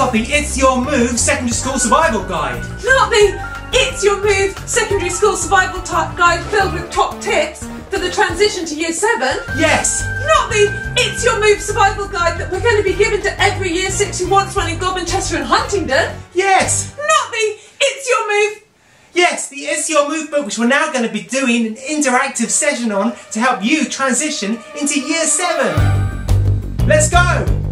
Not the It's Your Move Secondary School Survival Guide. Not the It's Your Move Secondary School Survival Guide filled with top tips for the transition to Year 7. Yes. Not the It's Your Move Survival Guide that we're going to be giving to every Year 6 who wants one in Goblin, Chester and Huntingdon. Yes. Not the It's Your Move. Yes, the It's Your Move book, which we're now going to be doing an interactive session on to help you transition into Year 7. Let's go.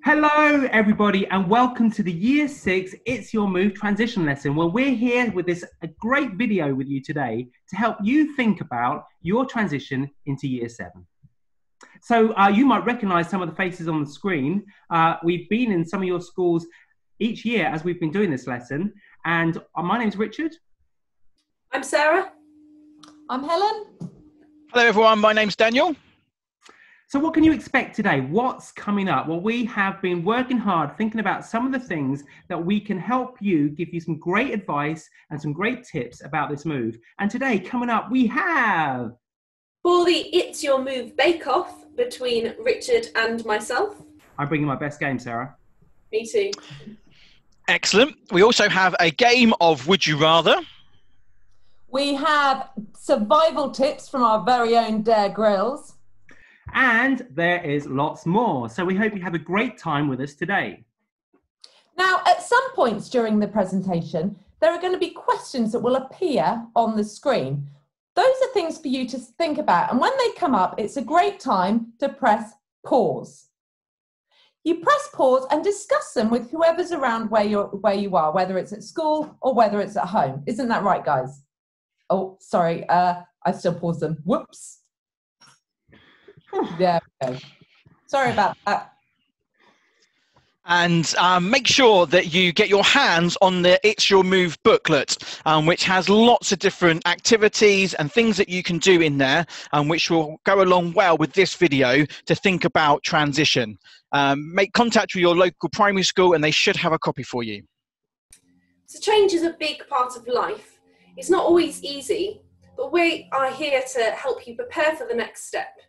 Hello everybody and welcome to the Year 6 It's Your Move transition lesson, where we're here with a great video with you today to help you think about your transition into Year 7. So you might recognise some of the faces on the screen. We've been in some of your schools each year as we've been doing this lesson, and my name's Richard. I'm Sarah. I'm Helen. Hello everyone, my name's Daniel. So what can you expect today? What's coming up? Well, we have been working hard thinking about some of the things that we can help you, give you some great advice and some great tips about this move. And today, coming up, we have... For the It's Your Move bake-off between Richard and myself. I'm bringing my best game, Sarah. Me too. Excellent. We also have a game of Would You Rather. We have survival tips from our very own Dare Grills. And there is lots more. So we hope you have a great time with us today. Now, at some points during the presentation, there are going to be questions that will appear on the screen. Those are things for you to think about. And when they come up, it's a great time to press pause. You press pause and discuss them with whoever's around where you are, whether it's at school or whether it's at home. Isn't that right, guys? Oh, sorry, I still paused them. Whoops. Yeah, okay. Sorry about that. And make sure that you get your hands on the It's Your Move booklet, which has lots of different activities and things that you can do in there, which will go along well with this video to think about transition. Make contact with your local primary school and they should have a copy for you. So change is a big part of life. It's not always easy, but we are here to help you prepare for the next step.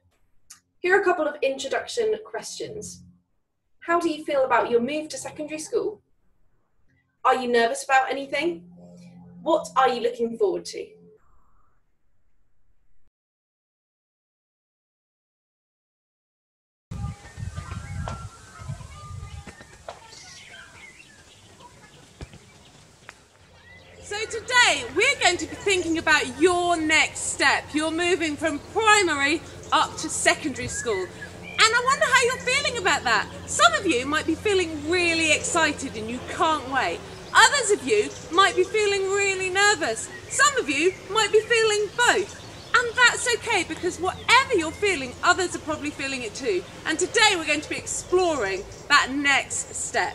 Here are a couple of introduction questions. How do you feel about your move to secondary school? Are you nervous about anything? What are you looking forward to? So today we're going to be thinking about your next step. You're moving from primary up to secondary school. And I wonder how you're feeling about that. Some of you might be feeling really excited and you can't wait. Others of you might be feeling really nervous. Some of you might be feeling both. And that's okay, because whatever you're feeling, others are probably feeling it too. And today we're going to be exploring that next step.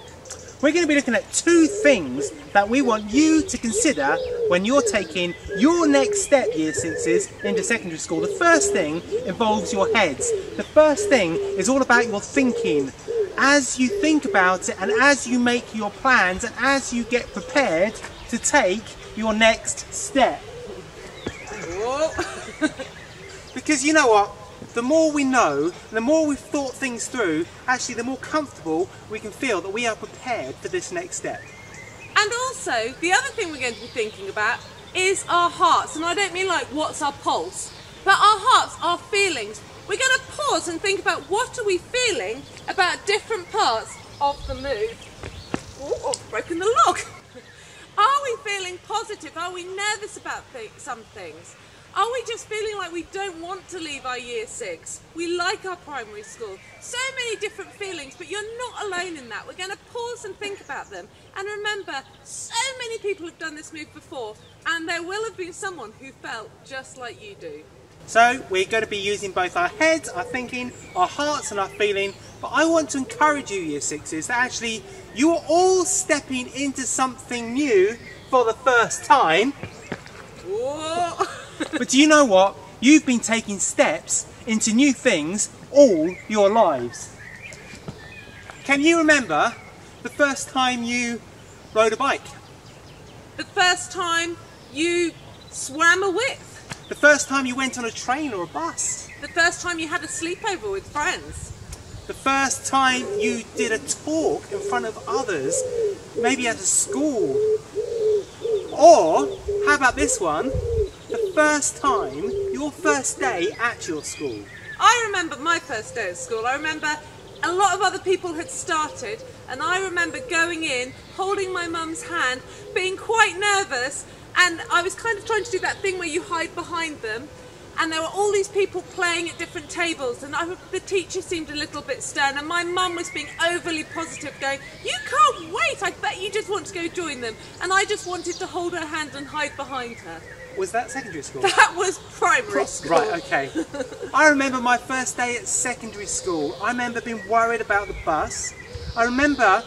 We're going to be looking at two things that we want you to consider when you're taking your next step, Year 6s, into secondary school. The first thing involves your heads. The first thing is all about your thinking. As you think about it and as you make your plans and as you get prepared to take your next step. Because you know what? The more we know, the more we've thought things through, actually the more comfortable we can feel that we are prepared for this next step. And also, the other thing we're going to be thinking about is our hearts. And I don't mean like what's our pulse, but our hearts, our feelings. We're going to pause and think about what are we feeling about different parts of the move. Oh, I've broken the log. Are we feeling positive? Are we nervous about some things? Are we just feeling like we don't want to leave our Year 6? We like our primary school. So many different feelings, but you're not alone in that. We're going to pause and think about them. And remember, so many people have done this move before, and there will have been someone who felt just like you do. So we're going to be using both our heads, our thinking, our hearts and our feeling. But I want to encourage you, Year 6s, that actually you are all stepping into something new for the first time. Whoa. But do you know what? You've been taking steps into new things all your lives. Can you remember the first time you rode a bike? The first time you swam a width? The first time you went on a train or a bus? The first time you had a sleepover with friends? The first time you did a talk in front of others, maybe at a school. Or, how about this one? The first time, your first day at your school. I remember my first day at school. I remember a lot of other people had started, and I remember going in, holding my mum's hand, being quite nervous, and I was kind of trying to do that thing where you hide behind them, and there were all these people playing at different tables, and the teacher seemed a little bit stern, and my mum was being overly positive, going, "You can't wait, I bet you just want to go join them," and I just wanted to hold her hand and hide behind her. Was that secondary school? That was primary school. Right, okay. I remember my first day at secondary school. I remember being worried about the bus. I remember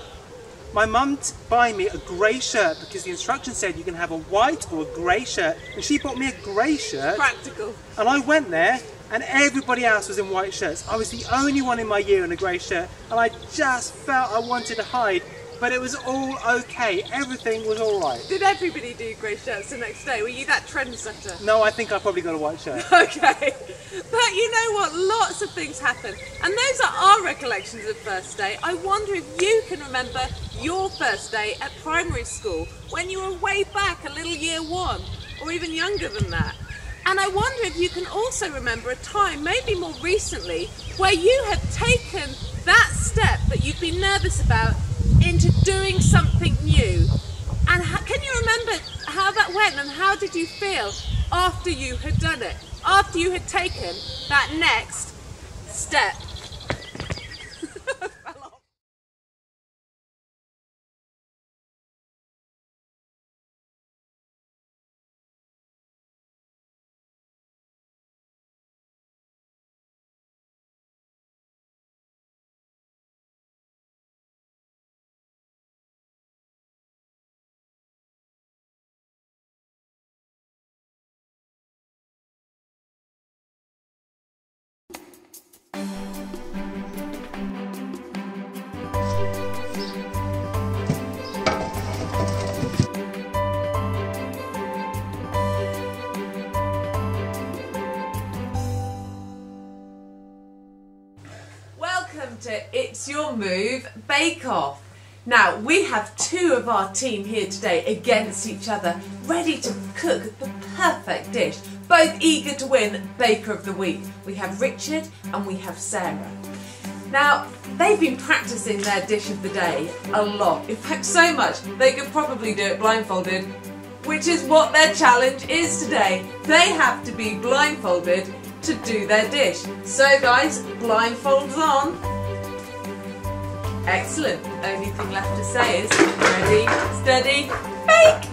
my mum buying me a grey shirt because the instructions said you can have a white or a grey shirt, and she bought me a grey shirt. Practical. And I went there and everybody else was in white shirts. I was the only one in my year in a grey shirt, and I just felt I wanted to hide. But it was all okay. Everything was all right. Did everybody do grey shirts the next day? Were you that trendsetter? No, I think I probably got a white shirt. Okay. But you know what? Lots of things happen. And those are our recollections of first day. I wonder if you can remember your first day at primary school when you were way back a little year one, or even younger than that. And I wonder if you can also remember a time, maybe more recently, where you have taken that step that you've been nervous about into doing something new. And can you remember how that went, and how did you feel after you had done it? After you had taken that next step? Welcome to It's Your Move Bake Off. Now, we have two of our team here today against each other, ready to cook the perfect dish, both eager to win Baker of the Week. We have Richard and we have Sarah. Now, they've been practicing their dish of the day a lot. In fact, so much they could probably do it blindfolded, which is what their challenge is today. They have to be blindfolded to do their dish. So guys, blindfolds on. Excellent. Only thing left to say is ready, steady, bake!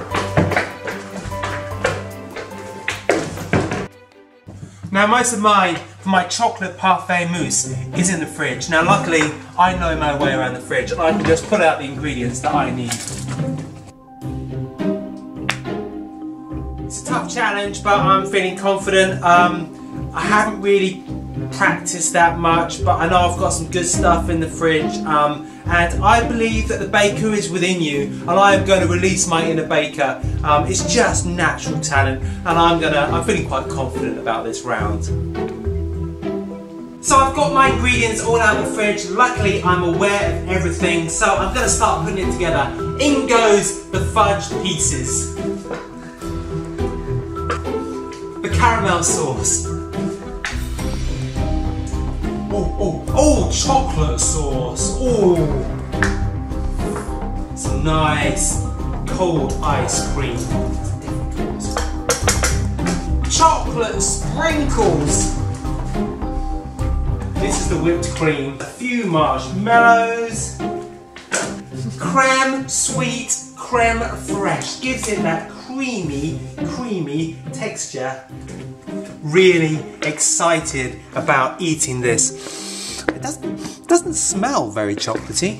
Now most of my chocolate parfait mousse is in the fridge. Now luckily I know my way around the fridge and I can just pull out the ingredients that I need. It's a tough challenge, but I'm feeling confident. I haven't really practiced that much, but I know I've got some good stuff in the fridge, and I believe that the baker is within you, and I am going to release my inner baker. It's just natural talent, and I'm feeling quite confident about this round. So I've got my ingredients all out of the fridge. Luckily I'm aware of everything, so I'm going to start putting it together. In goes the fudge pieces, the caramel sauce, oh, chocolate sauce, some nice cold ice cream, chocolate sprinkles, this is the whipped cream, a few marshmallows, creme sweet, creme fraiche, gives it that creamy texture. Really excited about eating this. It doesn't smell very chocolatey.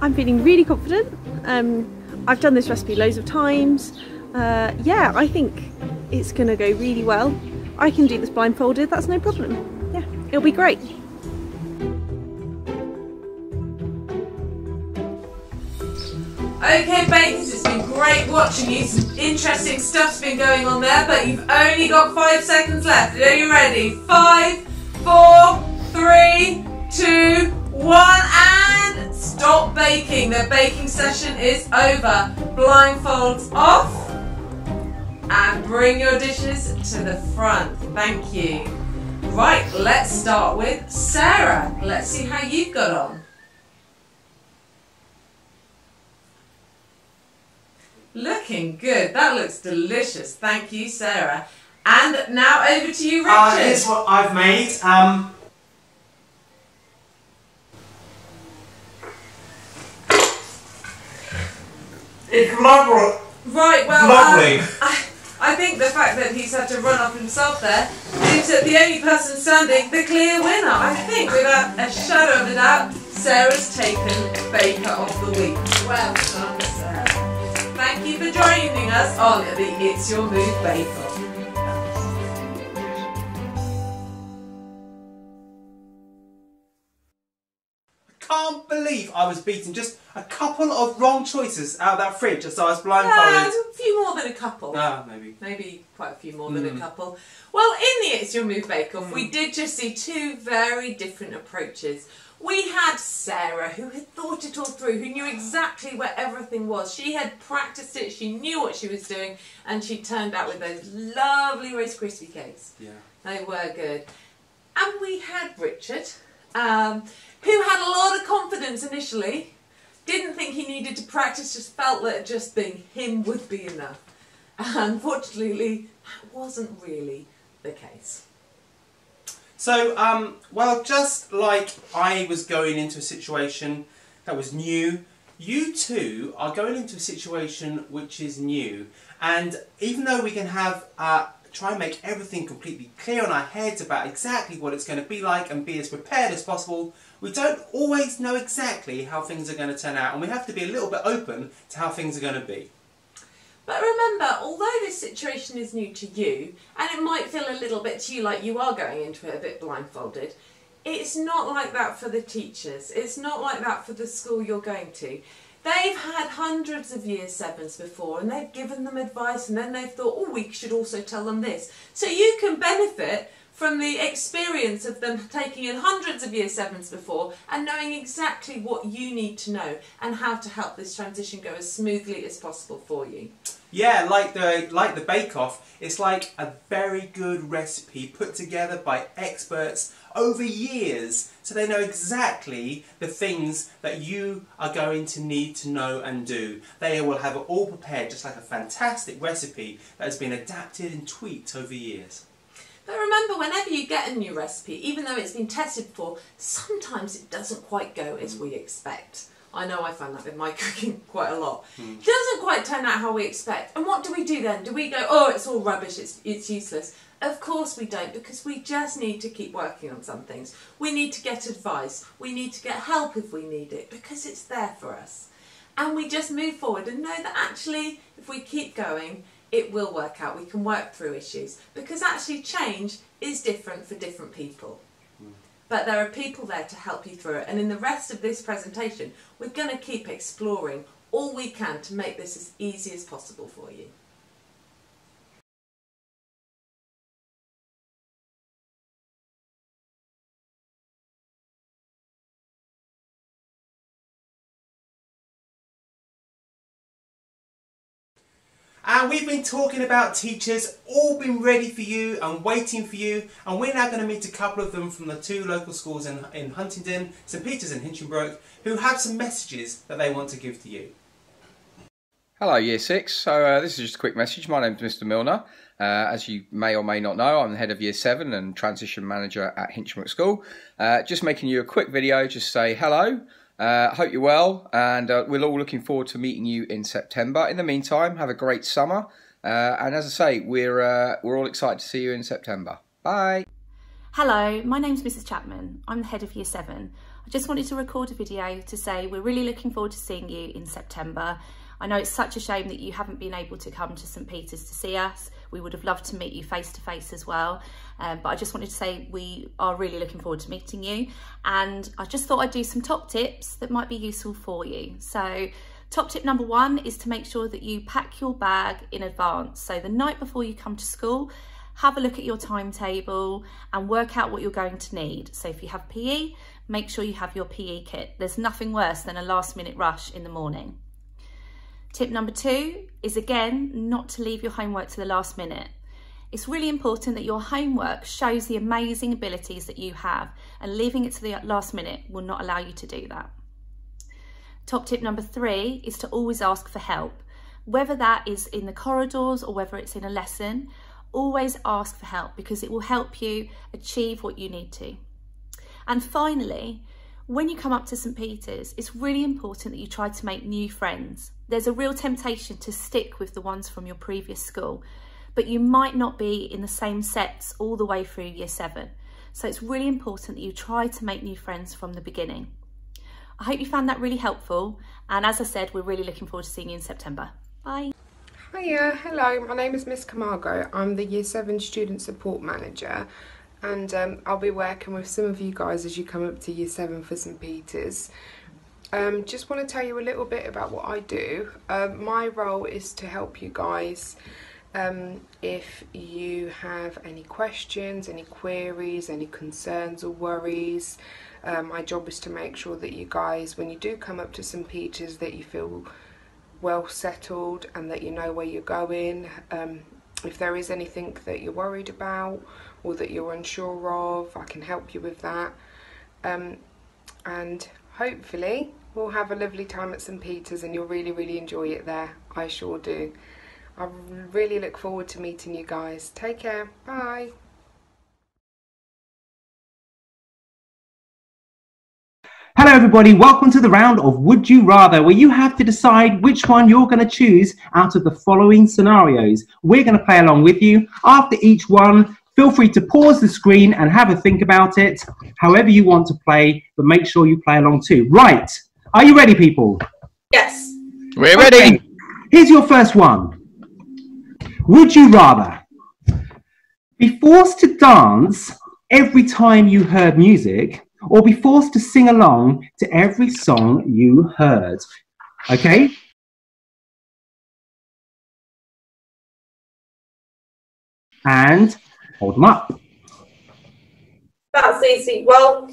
I'm feeling really confident. I've done this recipe loads of times. Yeah, I think it's gonna go really well. I can do this blindfolded, that's no problem. Yeah, it'll be great. Okay, bakers, it's been great watching you Interesting stuff's been going on there, but you've only got 5 seconds left. Are you ready? 5, 4, 3, 2, 1, and stop baking. The baking session is over. Blindfolds off, and bring your dishes to the front. Thank you. Right, let's start with Sarah. Let's see how you've got on. Looking good. That looks delicious. Thank you, Sarah. And now over to you, Richard. Here's what I've made. It's lovely. Right, well, lovely. I think the fact that he's had to run off himself there means that the only person standing the clear winner. I think without a shadow of a doubt, Sarah's taken Baker of the Week. Well done, Sarah. Thank you for joining us on the It's Your Move Bake Off. Can't believe I was beaten just a couple of wrong choices out of that fridge as I was blindfolded. A few more than a couple. Maybe. Maybe quite a few more than a couple. Well, in the It's Your Move Bake Off, we did just see two very different approaches. We had Sarah, who had thought it all through, who knew exactly where everything was. She had practiced it, she knew what she was doing, and she turned out with those lovely Rice Krispie cakes. Yeah. They were good. And we had Richard, who had a lot of confidence initially, didn't think he needed to practice, just felt that just being him would be enough. Unfortunately, that wasn't really the case. So, well, just like I was going into a situation that was new, you too are going into a situation which is new. And even though we can have try and make everything completely clear in our heads about exactly what it's going to be like and be as prepared as possible, we don't always know exactly how things are going to turn out, and we have to be a little bit open to how things are going to be. But remember, although this situation is new to you, and it might feel a little bit to you like you are going into it a bit blindfolded, it's not like that for the teachers. It's not like that for the school you're going to. They've had hundreds of Year 7s before, and they've given them advice, and then they've thought, oh, we should also tell them this. So you can benefit from the experience of them taking in hundreds of Year 7s before and knowing exactly what you need to know and how to help this transition go as smoothly as possible for you. Yeah, like the Bake Off, it's like a very good recipe put together by experts over years, so they know exactly the things that you are going to need to know and do. They will have it all prepared, just like a fantastic recipe that has been adapted and tweaked over years. But remember, whenever you get a new recipe, even though it's been tested before, sometimes it doesn't quite go as we expect. I know I find that with my cooking quite a lot. It doesn't quite turn out how we expect. And what do we do then? Do we go, oh, it's all rubbish, it's useless? Of course we don't, because we just need to keep working on some things. We need to get advice. We need to get help if we need it, because it's there for us. And we just move forward and know that actually, if we keep going, it will work out. We can work through issues, because actually change is different for different people. But there are people there to help you through it. And in the rest of this presentation, we're going to keep exploring all we can to make this as easy as possible for you. And we've been talking about teachers, all been ready for you and waiting for you, and we're now going to meet a couple of them from the two local schools in Huntingdon, St Peter's and Hinchinbrook, who have some messages that they want to give to you. Hello Year 6, so this is just a quick message. My name's Mr Milner. As you may or may not know, I'm the head of Year 7 and Transition Manager at Hinchinbrook School. Just making you a quick video, just say hello. Hope you're well, and we're all looking forward to meeting you in September. In the meantime, have a great summer, and as I say, we're all excited to see you in September. Bye. Hello, my name's Mrs Chapman. I'm the head of Year 7. I just wanted to record a video to say we're really looking forward to seeing you in September. I know it's such a shame that you haven't been able to come to St Peter's to see us. We would have loved to meet you face to face as well. But I just wanted to say we are really looking forward to meeting you. And I just thought I'd do some top tips that might be useful for you. So Top tip number 1 is to make sure that you pack your bag in advance. So the night before you come to school, have a look at your timetable and work out what you're going to need. So if you have PE, make sure you have your PE kit. There's nothing worse than a last minute rush in the morning. Tip number 2 is, again, not to leave your homework to the last minute. It's really important that your homework shows the amazing abilities that you have, and leaving it to the last minute will not allow you to do that. Top tip number 3 is to always ask for help. Whether that is in the corridors or whether it's in a lesson, always ask for help because it will help you achieve what you need to. And finally, when you come up to St Peter's, it's really important that you try to make new friends. There's a real temptation to stick with the ones from your previous school, but you might not be in the same sets all the way through year 7. So it's really important that you try to make new friends from the beginning. I hope you found that really helpful. And as I said, we're really looking forward to seeing you in September. Bye. Hiya, hello, my name is Miss Camargo. I'm the Year 7 Student Support Manager, and I'll be working with some of you guys as you come up to Year 7 for St Peter's. Just want to tell you a little bit about what I do. My role is to help you guys if you have any questions, any queries, any concerns or worries. My job is to make sure that you guys, when you do come up to St Peter's, that you feel well settled and that you know where you're going. If there is anything that you're worried about or that you're unsure of, I can help you with that. And hopefully we'll have a lovely time at St Peter's and you'll really enjoy it there. I sure do. I really look forward to meeting you guys. Take care. Bye. Hello everybody, welcome to the round of Would You Rather, where you have to decide which one you're going to choose out of the following scenarios. We're going to play along with you. After each one, feel free to pause the screen and have a think about it, however you want to play, but make sure you play along too. Right, are you ready, people? Yes. We're ready. Okay. Here's your first one. Would you rather be forced to dance every time you heard music, or be forced to sing along to every song you heard? Okay? And hold them up. That's easy. Well,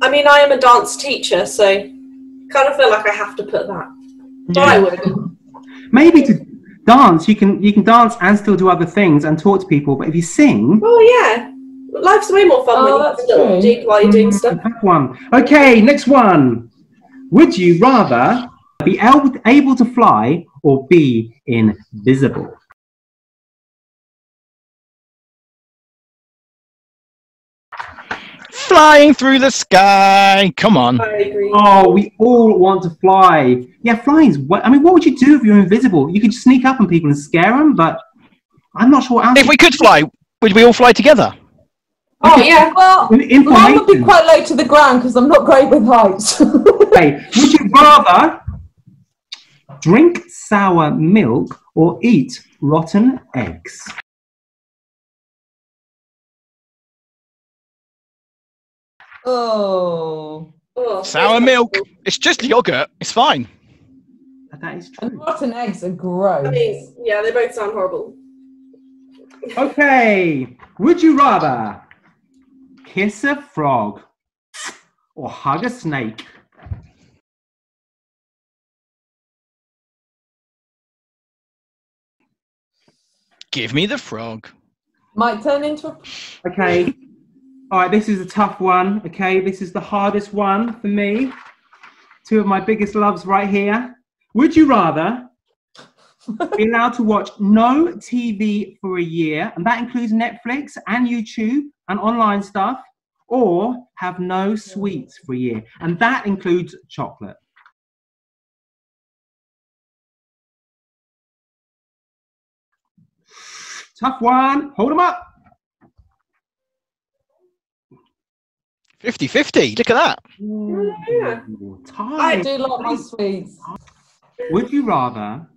I mean, I am a dance teacher, so kind of feel like I have to put that. But I would. Maybe to dance, you can dance and still do other things and talk to people, but if you sing... Oh, yeah. Life's way more fun when you have a little dig while you're doing stuff. That one. Okay, next one. Would you rather be able to fly or be invisible? Flying through the sky. Come on. I agree. Oh, we all want to fly. Yeah, flying's... I mean, what would you do if you're invisible? You could sneak up on people and scare them, but I'm not sure what else... If we could fly, would we all fly together? Oh, yeah, well, mine would be quite low to the ground because I'm not great with heights. Okay, would you rather drink sour milk or eat rotten eggs? Oh. Sour milk. It's just yogurt. It's fine. That is true. And rotten eggs are gross. I mean, yeah, they both sound horrible. Okay, would you rather kiss a frog or hug a snake? Give me the frog. Might turn into a... Okay. All right, this is a tough one. Okay, this is the hardest one for me. Two of my biggest loves right here. Would you rather be allowed to watch no TV for a year, and that includes Netflix and YouTube and online stuff, or have no sweets for a year, and that includes chocolate? Tough one. Hold them up. 50-50. Look at that. Yeah. I do like my sweets. Would you rather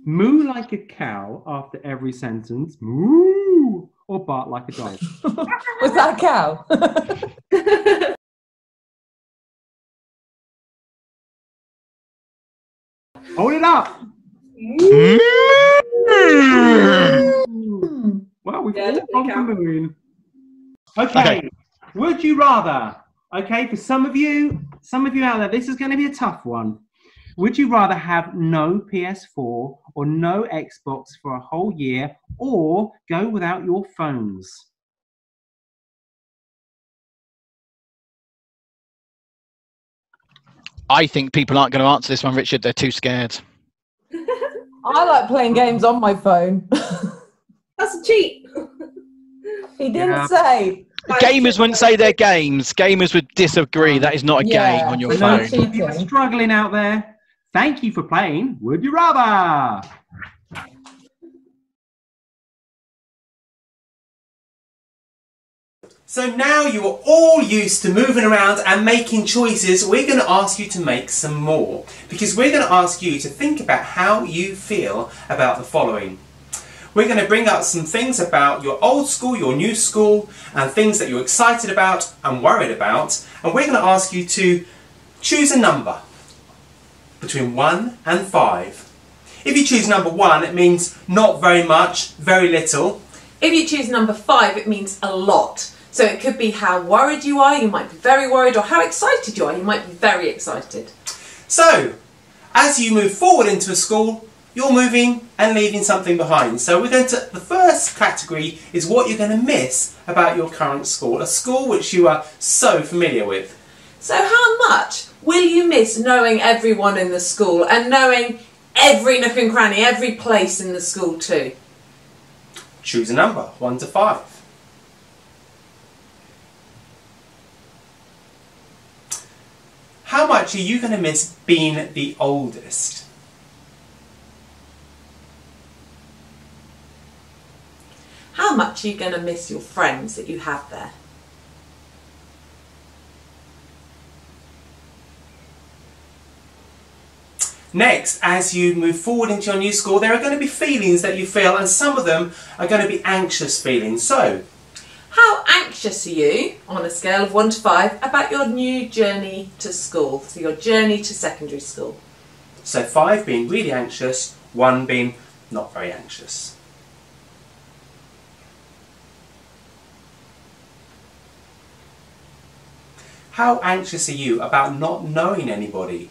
moo like a cow after every sentence, moo, or bark like a dog? Was that a cow? Hold it up. Well, we've all gone to the moon. Okay. Would you rather? Okay, for some of you out there, this is going to be a tough one. Would you rather have no PS4 or no Xbox for a whole year, or go without your phones? I think people aren't going to answer this one, Richard. They're too scared. I like playing games on my phone. That's a cheat. He didn't say. Gamers wouldn't say they're games. Gamers would disagree. That is not a game on your phone. If you're struggling out there, thank you for playing Would You Rather? So now you are all used to moving around and making choices. We're going to ask you to make some more, because we're going to ask you to think about how you feel about the following. We're going to bring up some things about your old school, your new school, and things that you're excited about and worried about. And we're going to ask you to choose a number between 1 and 5. If you choose number 1, it means not very much, very little. If you choose number 5, it means a lot. So it could be how worried you are, you might be very worried, or how excited you are, you might be very excited. So, as you move forward into a school, you're moving and leaving something behind. So we're going to, the first category is what you're going to miss about your current school, a school which you are so familiar with. So how much will you miss knowing everyone in the school and knowing every nook and cranny, every place in the school too? Choose a number, 1 to 5. How much are you going to miss being the oldest? How much are you going to miss your friends that you have there? Next, as you move forward into your new school, there are going to be feelings that you feel, and some of them are going to be anxious feelings. So, how anxious are you, on a scale of 1 to 5, about your new journey to school, so your journey to secondary school? So 5 being really anxious, 1 being not very anxious. How anxious are you about not knowing anybody?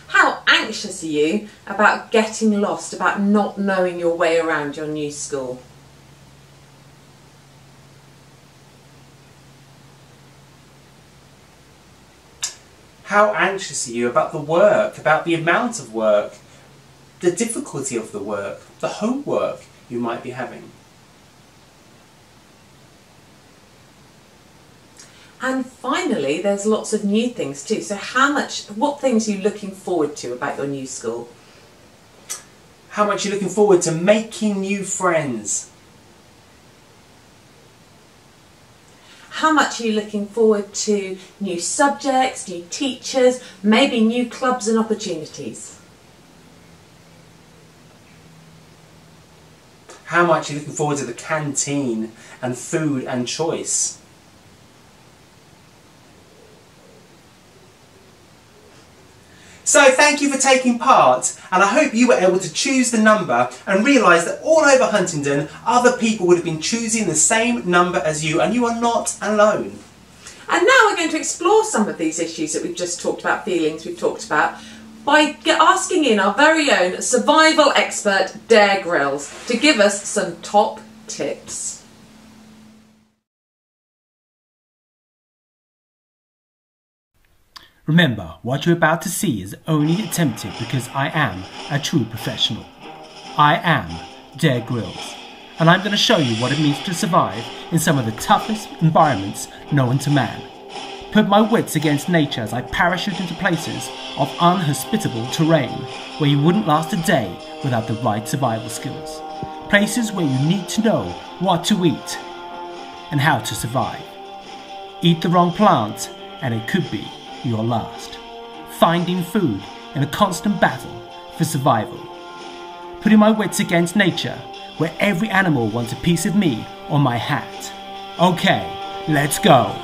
How anxious are you about getting lost, about not knowing your way around your new school? How anxious are you about the work, about the amount of work, the difficulty of the work, the homework you might be having? And finally, there's lots of new things too. So what things are you looking forward to about your new school? How much are you looking forward to making new friends? How much are you looking forward to new subjects, new teachers, maybe new clubs and opportunities? How much are you looking forward to the canteen and food and choice? So thank you for taking part, and I hope you were able to choose the number and realise that all over Huntingdon other people would have been choosing the same number as you, and you are not alone. And now we're going to explore some of these issues that we've just talked about, feelings we've talked about, by asking in our very own survival expert Dare Grills to give us some top tips. Remember, what you're about to see is only attempted because I am a true professional. I am Dare Grills, and I'm going to show you what it means to survive in some of the toughest environments known to man. Put my wits against nature as I parachute into places of unhospitable terrain where you wouldn't last a day without the right survival skills. Places where you need to know what to eat and how to survive. Eat the wrong plant and it could be your last. Finding food in a constant battle for survival. Putting my wits against nature where every animal wants a piece of me or my hat. Okay, let's go.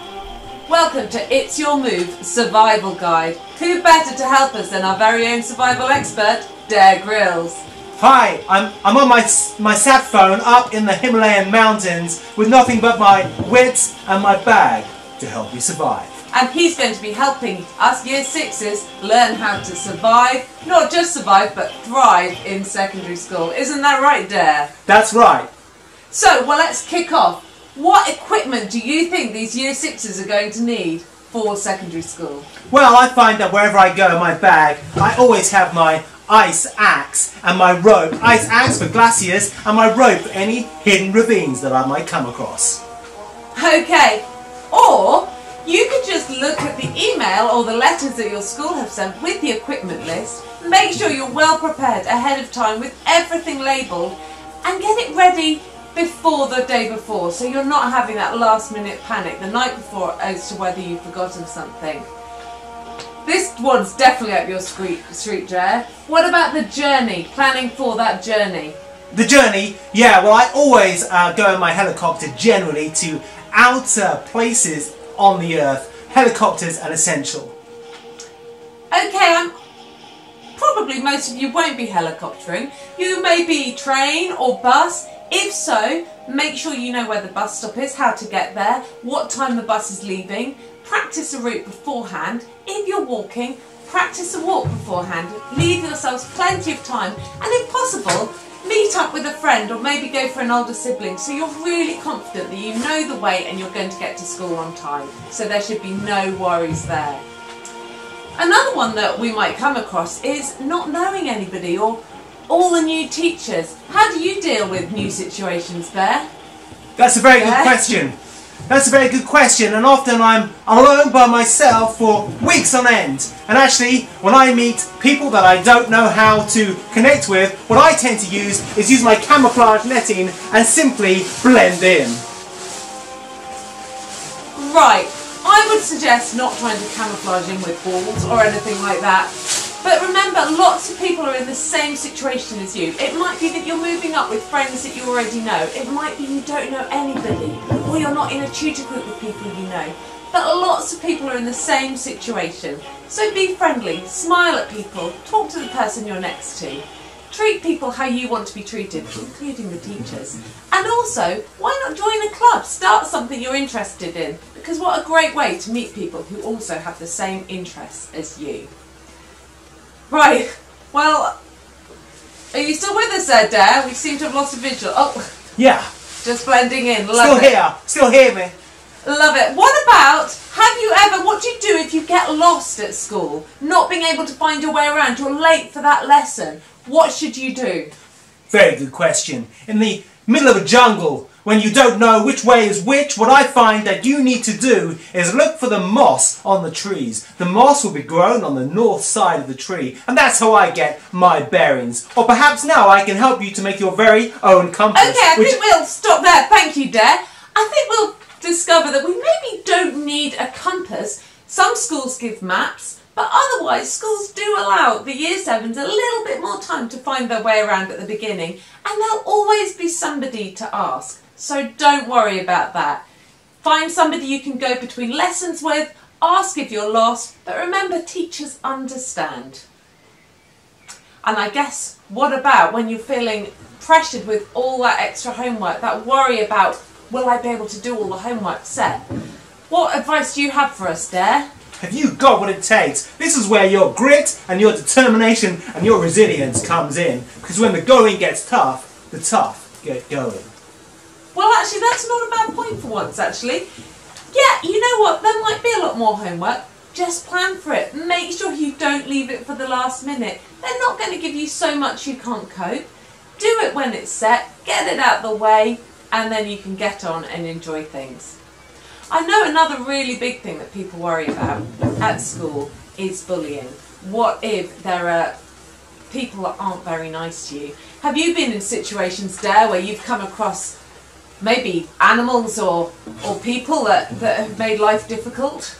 Welcome to It's Your Move Survival Guide. Who better to help us than our very own survival expert, Dare Grylls. Hi, I'm on my sat phone up in the Himalayan mountains with nothing but my wits and my bag to help you survive. And he's going to be helping us Year 6s learn how to survive, not just survive, but thrive in secondary school. Isn't that right, Dare? That's right. So, well, let's kick off. What equipment do you think these Year 6s are going to need for secondary school? Well, I find that wherever I go in my bag, I always have my ice axe and my rope. Ice axe for glaciers and my rope for any hidden ravines that I might come across. Okay, or you could just look at the email or the letters that your school have sent with the equipment list. Make sure you're well prepared ahead of time with everything labelled and get it ready before the day before, so you're not having that last minute panic the night before as to whether you've forgotten something. This one's definitely up your street, Dare. What about the journey? Planning for that journey? The journey? Yeah, well, I always go in my helicopter generally to outer places on the earth. Helicopters are essential. Okay, probably most of you won't be helicoptering. You may be train or bus. If so, make sure you know where the bus stop is, how to get there, what time the bus is leaving. Practice a route beforehand. If you're walking, practice a walk beforehand. Leave yourselves plenty of time, and if possible, meet up with a friend or maybe go for an older sibling so you're really confident that you know the way and you're going to get to school on time. So there should be no worries there. Another one that we might come across is not knowing anybody or all the new teachers. How do you deal with new situations there? That's a very good question. That's a very good question, and often I'm alone by myself for weeks on end. And actually, when I meet people that I don't know how to connect with, what I tend to use my camouflage netting and simply blend in. Right, I would suggest not trying to camouflage in with balls or anything like that. But remember, lots of people are in the same situation as you. It might be that you're moving up with friends that you already know. It might be you don't know anybody, or you're not in a tutor group with people you know. But lots of people are in the same situation. So be friendly, smile at people, talk to the person you're next to. Treat people how you want to be treated, including the teachers. And also, why not join a club? Start something you're interested in, because what a great way to meet people who also have the same interests as you. Right, well, are you still with us there, Dare? We seem to have lost a visual. Oh, yeah. Just blending in. Love it. Still here, me. Love it. What about, what do you do if you get lost at school? Not being able to find your way around, you're late for that lesson. What should you do? Very good question. In the middle of a jungle, when you don't know which way is which, what I find that you need to do is look for the moss on the trees. The moss will be grown on the north side of the tree, and that's how I get my bearings. Or perhaps now I can help you to make your very own compass. Okay, I think we'll stop there. Thank you, Dare. I think we'll discover that we maybe don't need a compass. Some schools give maps, but otherwise schools do allow the Year 7s a little bit more time to find their way around at the beginning, and there'll always be somebody to ask. So don't worry about that. Find somebody you can go between lessons with, ask if you're lost, but remember, teachers understand. And I guess, what about when you're feeling pressured with all that extra homework, that worry about, will I be able to do all the homework set? What advice do you have for us, Dare? Have you got what it takes? This is where your grit and your determination and your resilience comes in. Because when the going gets tough, the tough get going. Well, actually, that's not a bad point for once, actually. Yeah, you know what? There might be a lot more homework. Just plan for it. Make sure you don't leave it for the last minute. They're not going to give you so much you can't cope. Do it when it's set, get it out the way, and then you can get on and enjoy things. I know another really big thing that people worry about at school is bullying. What if there are people that aren't very nice to you? Have you been in situations, Dare, where you've come across maybe animals or people that have made life difficult?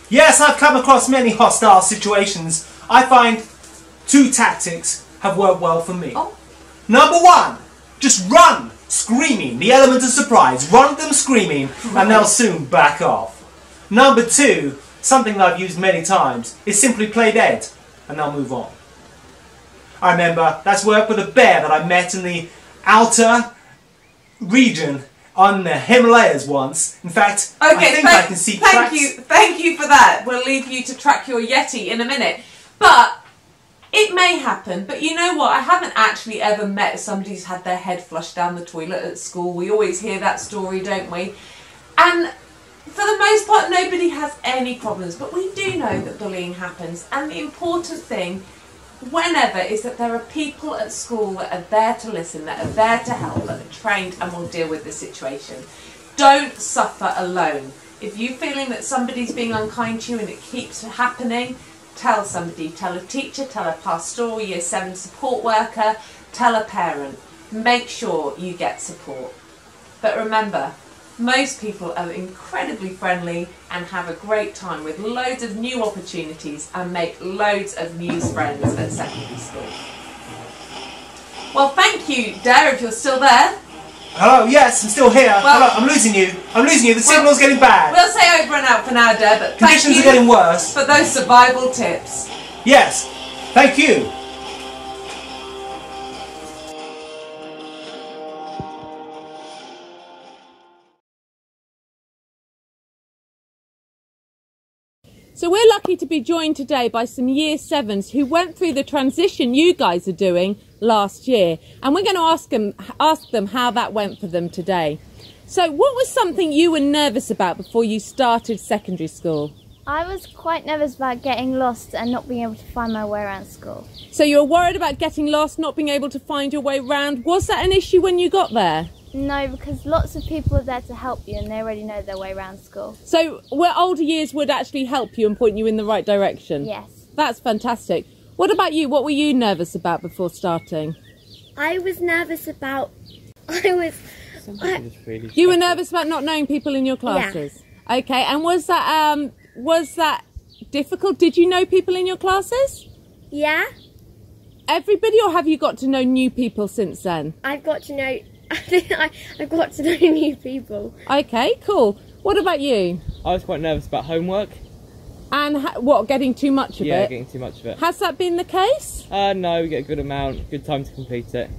Yes, I've come across many hostile situations. I find two tactics have worked well for me. Oh. Number one, just run, screaming. The element of surprise. Run them screaming and they'll soon back off. Number 2, something that I've used many times, is simply play dead and I'll move on. I remember that's worked with a bear that I met in the outer region on the Himalayas once. In fact, I think I can see tracks. Thank you for that. We'll leave you to track your Yeti in a minute. But it may happen, but you know what? I haven't actually ever met somebody who's had their head flushed down the toilet at school. We always hear that story, don't we? And for the most part, nobody has any problems, but we do know that bullying happens. And the important thing, whenever, is that there are people at school that are there to listen, that are there to help, that are trained and will deal with the situation. Don't suffer alone. If you're feeling that somebody's being unkind to you and it keeps happening, tell somebody, tell a teacher, tell a pastoral year 7 support worker, tell a parent. Make sure you get support. But remember, most people are incredibly friendly and have a great time with loads of new opportunities and make loads of new friends at secondary school. Well, thank you, Dare, if you're still there. Hello, yes, I'm still here. Well, hello, I'm losing you. I'm losing you. The signal's getting bad. We'll say over and out for now, Dare, but Conditions are getting worse. For those survival tips. Yes, thank you. So we're lucky to be joined today by some Year 7s who went through the transition you guys are doing last year. And we're going to ask them how that went for them today. So what was something you were nervous about before you started secondary school? I was quite nervous about getting lost and not being able to find my way around school. So you were worried about getting lost, not being able to find your way around. Was that an issue when you got there? No, because lots of people are there to help you and they already know their way around school. So where older years would actually help you and point you in the right direction? Yes. That's fantastic. What about you? What were you nervous about before starting? I was nervous about... You were nervous about not knowing people in your classes? Yeah. Okay, and was that difficult? Did you know people in your classes? Yeah. Everybody, or have you got to know new people since then? I've got to know... I've got to know new people. Okay, cool. What about you? I was quite nervous about homework. And what, getting too much of it? Yeah, getting too much of it. Has that been the case? No, we get a good amount, good time to complete it.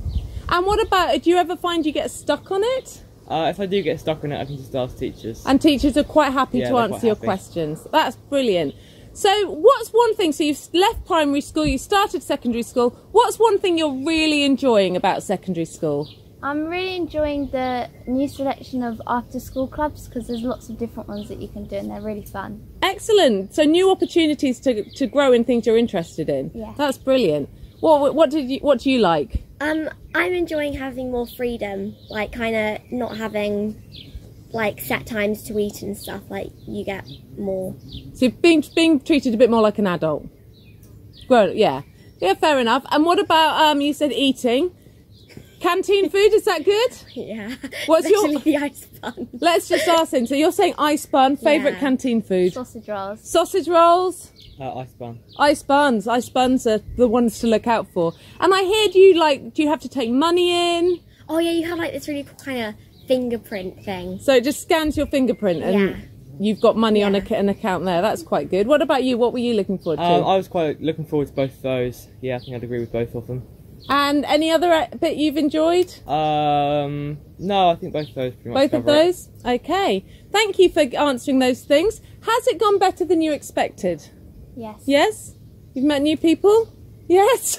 And what about, do you ever find you get stuck on it? If I do get stuck on it, I can just ask teachers. And teachers are quite happy to answer your questions. That's brilliant. So what's one thing, so you've left primary school, you started secondary school, what's one thing you're really enjoying about secondary school? I'm really enjoying the new selection of after-school clubs because there's lots of different ones that you can do and they're really fun. Excellent. So new opportunities to grow in things you're interested in. Yeah. That's brilliant. What do you like? I'm enjoying having more freedom, like kind of not having like set times to eat and stuff. Like you get more. So you're being treated a bit more like an adult. Well, yeah, fair enough. And what about you said eating? Canteen food, is that good? Yeah. What's the ice bun? Let's just ask him. So you're saying ice bun, favourite canteen food? Sausage rolls. Sausage rolls? Ice bun. Ice buns. Ice buns are the ones to look out for. And I heard you do you have to take money in? Oh yeah, you have like this really cool kind of fingerprint thing. So it just scans your fingerprint and you've got money on an account there. That's quite good. What about you? What were you looking forward to? I was quite looking forward to both of those. Yeah, I think I'd agree with both of them. And any other bit you've enjoyed? No, I think both of those pretty much Both of those? Okay. Thank you for answering those things. Has it gone better than you expected? Yes. Yes? You've met new people? Yes?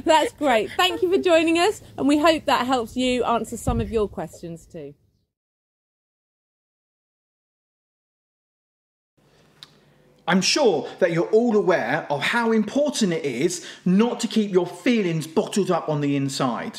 That's great. Thank you for joining us, and we hope that helps you answer some of your questions too. I'm sure that you're all aware of how important it is not to keep your feelings bottled up on the inside.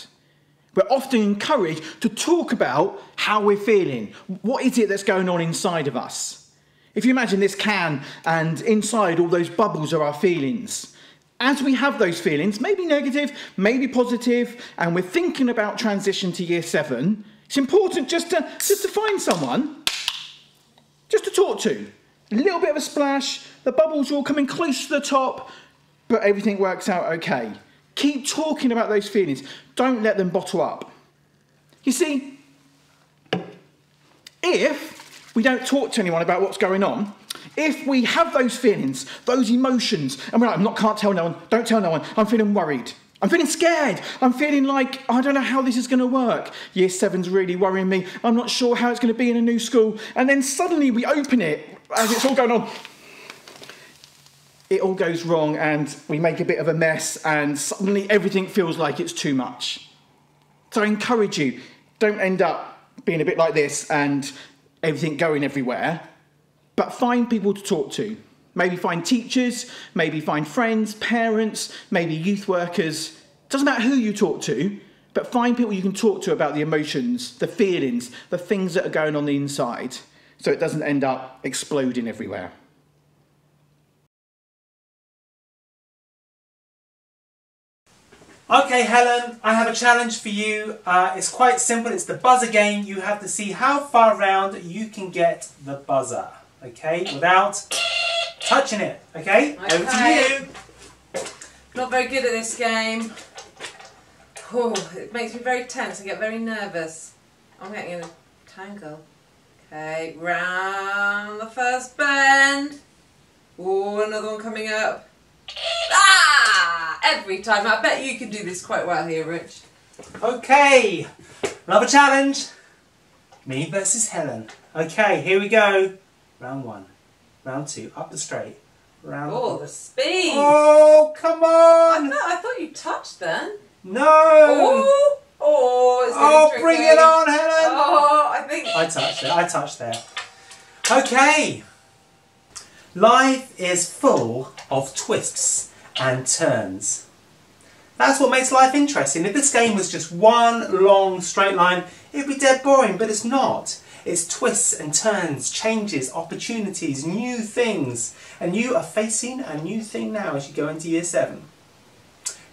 We're often encouraged to talk about how we're feeling. What is it that's going on inside of us? If you imagine this can and inside all those bubbles are our feelings. As we have those feelings, maybe negative, maybe positive, and we're thinking about transition to year 7, it's important just to find someone just to talk to. A little bit of a splash, the bubbles are all coming close to the top, but everything works out okay. Keep talking about those feelings. Don't let them bottle up. You see, if we don't talk to anyone about what's going on, if we have those feelings, those emotions, and we're like, can't tell no one, don't tell no one, I'm feeling worried, I'm feeling scared, I'm feeling like, I don't know how this is going to work, Year 7's really worrying me, I'm not sure how it's going to be in a new school, and then suddenly we open it, as it's all going on, it all goes wrong and we make a bit of a mess and suddenly everything feels like it's too much. So I encourage you, don't end up being a bit like this and everything going everywhere, but find people to talk to. Maybe find teachers, maybe find friends, parents, maybe youth workers. Doesn't matter who you talk to, but find people you can talk to about the emotions, the feelings, the things that are going on the inside, so it doesn't end up exploding everywhere. Okay, Helen, I have a challenge for you. It's quite simple. It's the buzzer game. You have to see how far round you can get the buzzer, okay, without touching it, okay? Over to you. Not very good at this game. Oh, it makes me very tense. I get very nervous. I'm getting in a tangle. Okay, round the first bend. Oh, another one coming up. Ah! Every time. I bet you can do this quite well here, Rich. Okay, another challenge. Me versus Helen. Okay, here we go. Round 1, round 2, up the straight. Round. Oh, the speed. Oh, come on. I thought you touched then. No. Oh, it's getting tricky. Bring it on, Helen. Oh, I think. I touched it. I touched there. Okay. Life is full of twists and turns. That's what makes life interesting. If this game was just one long straight line, it'd be dead boring, but it's not. It's twists and turns, changes, opportunities, new things. And you are facing a new thing now as you go into Year 7.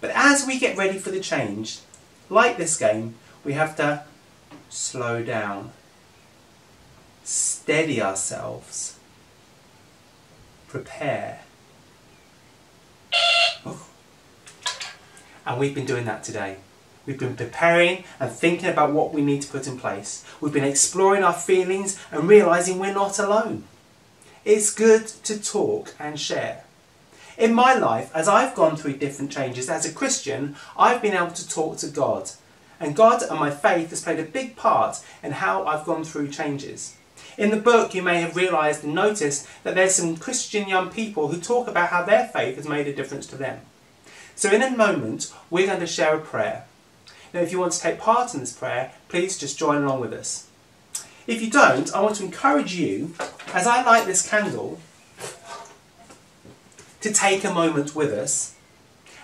But as we get ready for the change, like this game, we have to slow down, steady ourselves, prepare. And we've been doing that today. We've been preparing and thinking about what we need to put in place. We've been exploring our feelings and realising we're not alone. It's good to talk and share. In my life, as I've gone through different changes as a Christian, I've been able to talk to God. And God and my faith has played a big part in how I've gone through changes. In the book, you may have realised and noticed that there's some Christian young people who talk about how their faith has made a difference to them. So in a moment, we're going to share a prayer. Now, if you want to take part in this prayer, please just join along with us. If you don't, I want to encourage you, as I light this candle, to take a moment with us.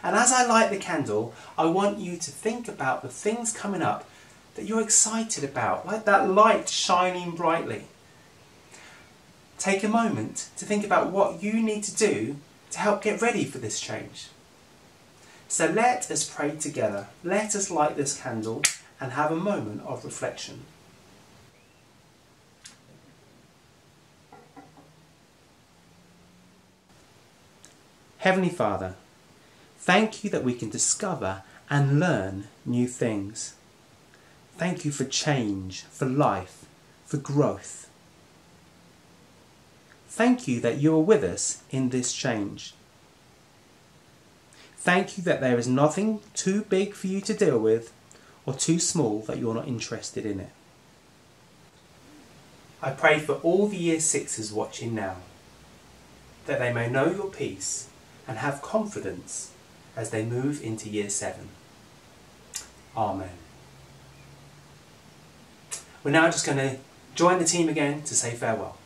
And as I light the candle, I want you to think about the things coming up that you're excited about, like that light shining brightly. Take a moment to think about what you need to do to help get ready for this change. So let us pray together. Let us light this candle and have a moment of reflection. Heavenly Father, thank you that we can discover and learn new things. Thank you for change, for life, for growth. Thank you that you are with us in this change. Thank you that there is nothing too big for you to deal with or too small that you're not interested in it. I pray for all the Year 6s watching now, that they may know your peace and have confidence as they move into Year 7. Amen. We're now just going to join the team again to say farewell.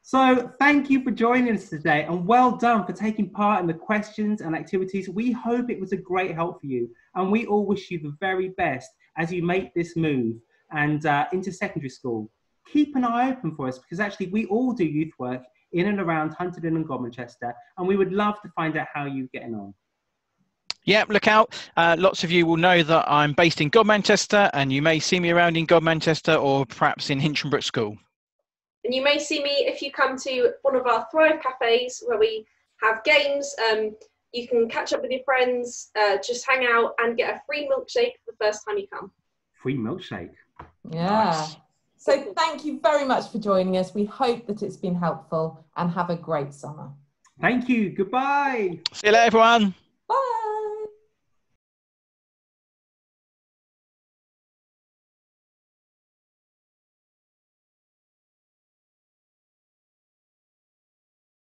So thank you for joining us today and well done for taking part in the questions and activities. We hope it was a great help for you and we all wish you the very best as you make this move and into secondary school. Keep an eye open for us because actually we all do youth work in and around Hunterdon and Godmanchester and we would love to find out how you're getting on. Yeah, look out. Lots of you will know that I'm based in Godmanchester and you may see me around in Godmanchester or perhaps in Hinchinbrook School. And you may see me if you come to one of our Thrive cafes where we have games You can catch up with your friends, just hang out and get a free milkshake the first time you come. Free milkshake. Yeah. Nice. So thank you very much for joining us. We hope that it's been helpful and have a great summer. Thank you. Goodbye. See you later, everyone.